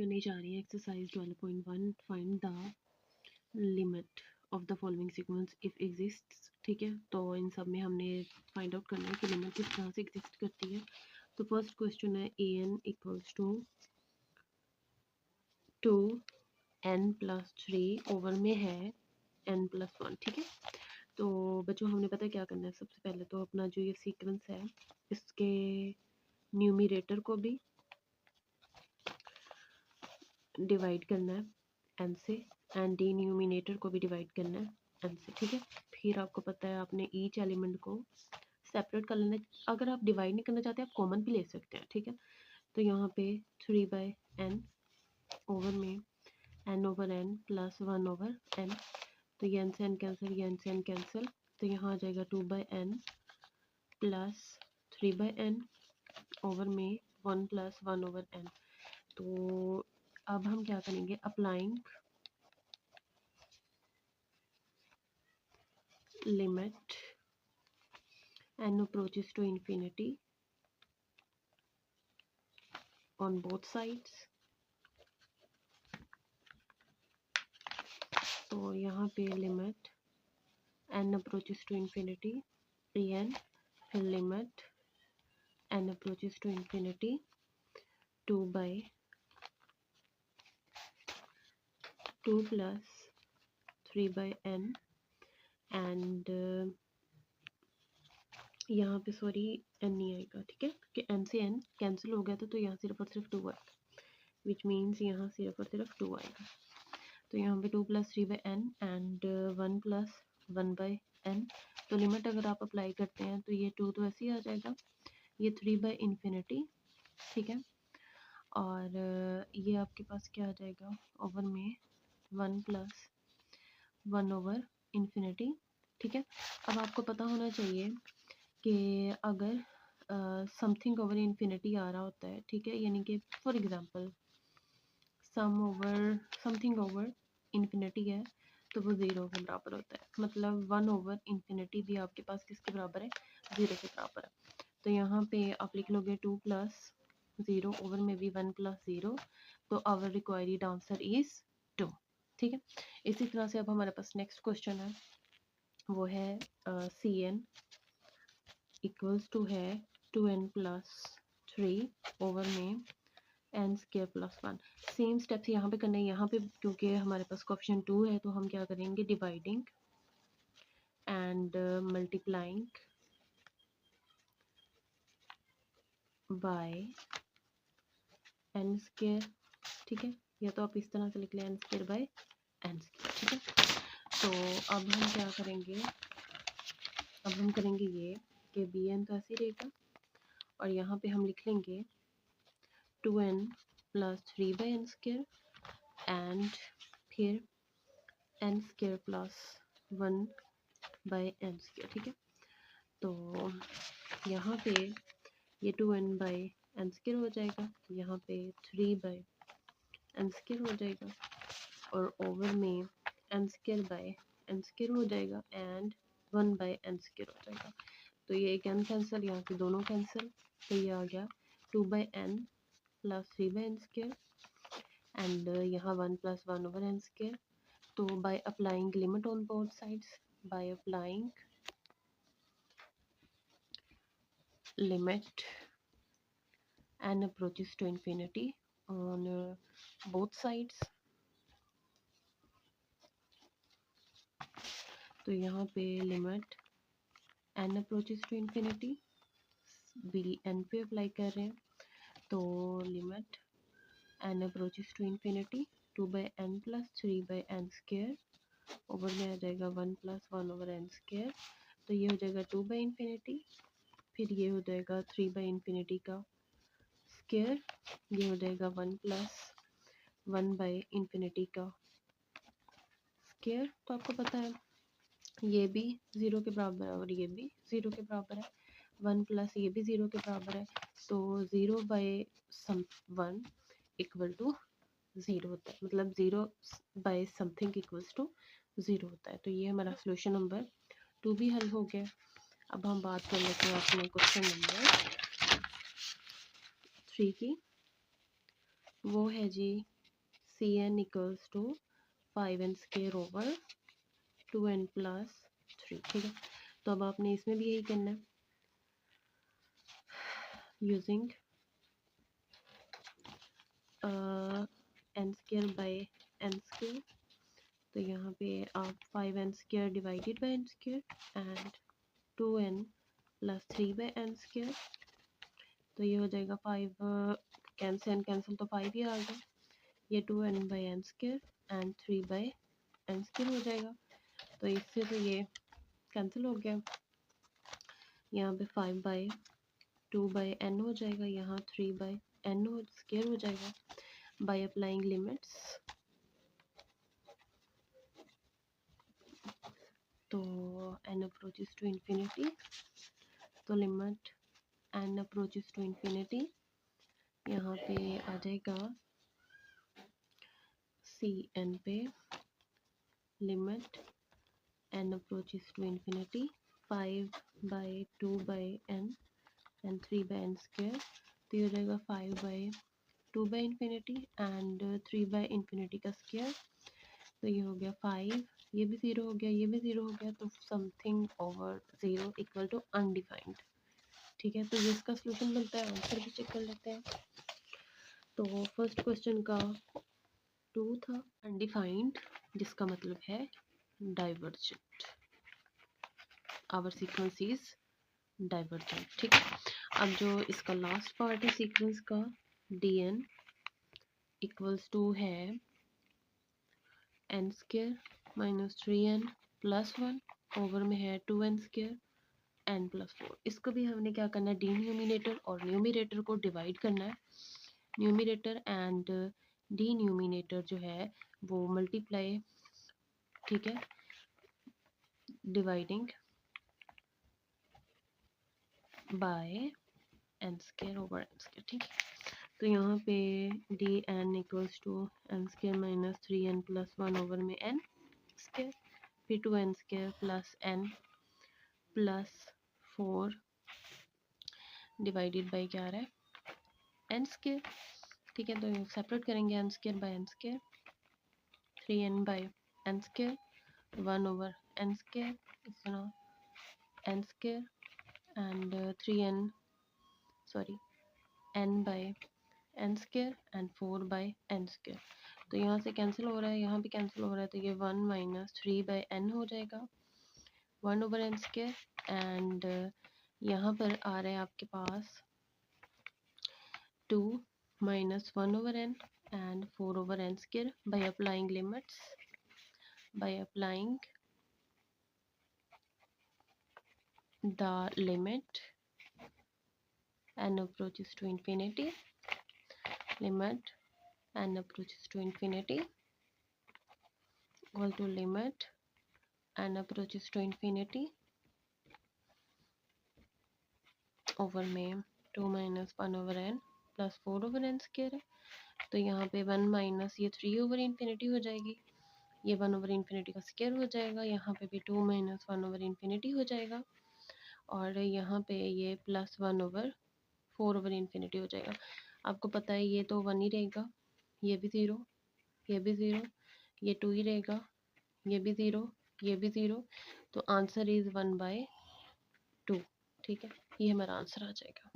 करने जा रहे हैं exercise 12.1 find the limit of the following sequence if exists. ठीक है, तो इन सब में हमने फाइंड आउट करना है कि लिमिट किस तरह से एग्जिस्ट करती है। तो फर्स्ट क्वेश्चन है a n equals to 2n+3 over में है n+1। ठीक है, तो बच्चों हमने पता है क्या करना है। सबसे पहले तो अपना जो ये सीक्वेंस है इसके न्यूमरेटर को भी डिवाइड करना है n से एंड डिनोमिनेटर को भी डिवाइड करना है n से। ठीक है, फिर आपको पता है आपने ईच एलिमेंट को सेपरेट कर लेना है। अगर आप डिवाइड नहीं करना चाहते आप कॉमन भी ले सकते हैं। ठीक है, तो यहाँ पे 3/n ओवर में n/n प्लस 1/n, तो ये n से n कैंसिल, ये n से n कैंसिल, तो यहाँ आ जाएगा 2/n प्लस 3/n ओवर में 1 प्लस 1/n। तो अब हम क्या करेंगे, applying limit n approaches to infinity on both sides। तो यहाँ पे limit n approaches to infinity en, फिर limit n approaches to infinity 2 plus 3/n and यहाँ पे सॉरी n नहीं आएगा। ठीक है, कि n से n कैंसिल हो गया था तो यहाँ सिर्फ और सिर्फ 2 आएगा, विच मीन्स यहाँ सिर्फ और सिर्फ 2 आएगा। तो यहाँ पे 2 + 3/n एंड 1 + 1/n। तो लिमिट अगर आप अप्लाई करते हैं तो ये 2 तो ऐसे ही आ जाएगा, ये 3/∞। ठीक है, और ये आपके पास क्या आ जाएगा ओवर में 1 + 1/∞। ठीक है, अब आपको पता होना चाहिए कि अगर समथिंग ओवर इन्फिनिटी आ रहा होता है, ठीक है, यानी कि for example sum over something over infinity है तो वो 0 के बराबर होता है। मतलब 1/∞ भी आपके पास किसके बराबर है, 0 के बराबर है। तो यहाँ पे आप लिख लोगे 2 + 0 ओवर में भी 1 + 0, तो आवर रिक्वायर्ड आंसर इज 2। ठीक है, इसी तरह से अब हमारे पास नेक्स्ट क्वेश्चन है, वो है सी एन इक्वल्स टू है 2n+3 ओवर में n² + 1। सेम स्टेप्स यहाँ पे करना है। यहाँ पे क्योंकि हमारे पास कोएफिशिएंट 2 है तो हम क्या करेंगे, dividing and multiplying by n²। ठीक है, या तो आप इस तरह से लिख लें n² / n²। ठीक है, तो अब हम क्या करेंगे, अब हम करेंगे ये कि bn तो ऐसे ही रहेगा और यहाँ पे हम लिख लेंगे 2n + 3/n² एंड फिर n² + 1/n²। ठीक है, तो यहाँ पे ये 2n/n² हो जाएगा, यहाँ पे 3/n² हो जाएगा और ओवर में n²/n² हो जाएगा एंड 1/n² हो जाएगा। तो ये एक n कैंसिल, यहाँ से दोनों कैंसिल, तो ये आ गया 2/n + 3/n² एंड यहाँ 1 + 1/n²। तो by applying limit on both sides, by applying limit n approaches to infinity on both sides, तो यहाँ पे limit n approaches to infinity भी n पे अप्लाई कर रहे हैं, तो limit n approaches to infinity 2/n + 3/n² over में आ जाएगा 1 + 1/n², तो ये हो जाएगा 2/∞, फिर ये हो जाएगा 3/∞ का स्क्वायर, ये हो जाएगा 1 + 1/∞ का स्क्वायर। तो आपको पता है ये भी 0 के बराबर है और ये भी 0 के बराबर है, 1 प्लस ये भी 0 के बराबर है, तो 0/1 = 0 होता है, मतलब 0/समथिंग = 0 होता है। तो ये हमारा सोल्यूशन नंबर 2 भी हल हो गया। अब हम बात कर लेते हैं अपने क्वेश्चन नंबर 3 की, वो है जी Cn equals to 5n square over 2n plus 3। ठीक है, तो अब आपने इसमें भी यही करना है using n square by n square. तो यहाँ पे आप 5n square divided by n square and 2n plus 3 by n square. तो ये हो जाएगा 5 कैंसिल कैंसिल तो 5 ही आ गया, ये 2n by n square and 3 by n square हो जाएगा। तो इससे तो ये कैंसिल हो गया, यहाँ पे 5 बाय 2 बाय n हो जाएगा, यहाँ 3 बाय n हो स्क्वायर हो जाएगा। बाय अप्लाइंग लिमिट्स, तो n अप्रोचेस टू इन्फिनिटी, तो limit n approaches to infinity यहाँ पे आ जाएगा Cn पे limit n approaches to infinity 5 by 2 by n and 3 by n square. तो ये हो जाएगा 5 by 2 by infinity and 3 by infinity का स्क्वायर। तो ये हो गया 5, ये भी 0 हो गया, ये भी 0 हो गया, तो something over 0 equal to undefined. ठीक है, तो ये इसका सोल्यूशन बनता है। आंसर भी चेक कर लेते हैं। तो फर्स्ट क्वेश्चन का 2 था अनडिफाइंड, जिसका मतलब है divergent, our sequence is divergent. ठीक है, अब जो इसका लास्ट पार्ट है सीक्वेंस का dn इक्वल्स टू है n square minus 3n plus 1 over में है 2n स्क्वायर n प्लस 4। इसको भी हमने क्या करना है, डिनोमिनेटर और न्यूमरेटर को डिवाइड करना है। न्यूमरेटर एंड डिनोमिनेटर जो है वो मल्टीप्लाई, ठीक है, dividing by n square over n square. ठीक है, तो यहाँ पे D N equals to N square minus 3n plus 1 over में n स्क्वायर, फिर 2n square plus n plus 4 divided by क्या आ रहा है n स्क्वायर। ठीक है, तो सेपरेट करेंगे n square by n square, 3n by n square 1 over n square, इस तरह n square and 3n sorry n by n square and 4 by n square. तो यहाँ से कैंसिल हो रहा है, यहाँ भी कैंसिल हो रहा है, तो ये 1 माइनस 3 बाय n हो जाएगा 1 ओवर n स्क्वायर एंड यहाँ पर आ रहा है आपके पास 2 minus 1 over n and 4 over n square. Bye applying limits, by applying the limit n approaches to infinity, limit n approaches to infinity equal to limit n approaches to infinity over में 2 minus 1 over n plus 4 over n square है। तो यहाँ पे 1 minus ये 3 over infinity हो जाएगी, ये 1 over infinity का स्क्वायर हो जाएगा, यहाँ पे भी 2 माइनस 1 ओवर इन्फिनिटी हो जाएगा, और यहाँ पे ये प्लस 1 ओवर 4 ओवर इन्फिनिटी हो जाएगा। आपको पता है ये तो 1 ही रहेगा, ये भी 0, ये भी 0, ये 2 ही रहेगा, ये भी 0, ये भी 0, तो आंसर इज़ 1/2। ठीक है, ये हमारा आंसर आ जाएगा।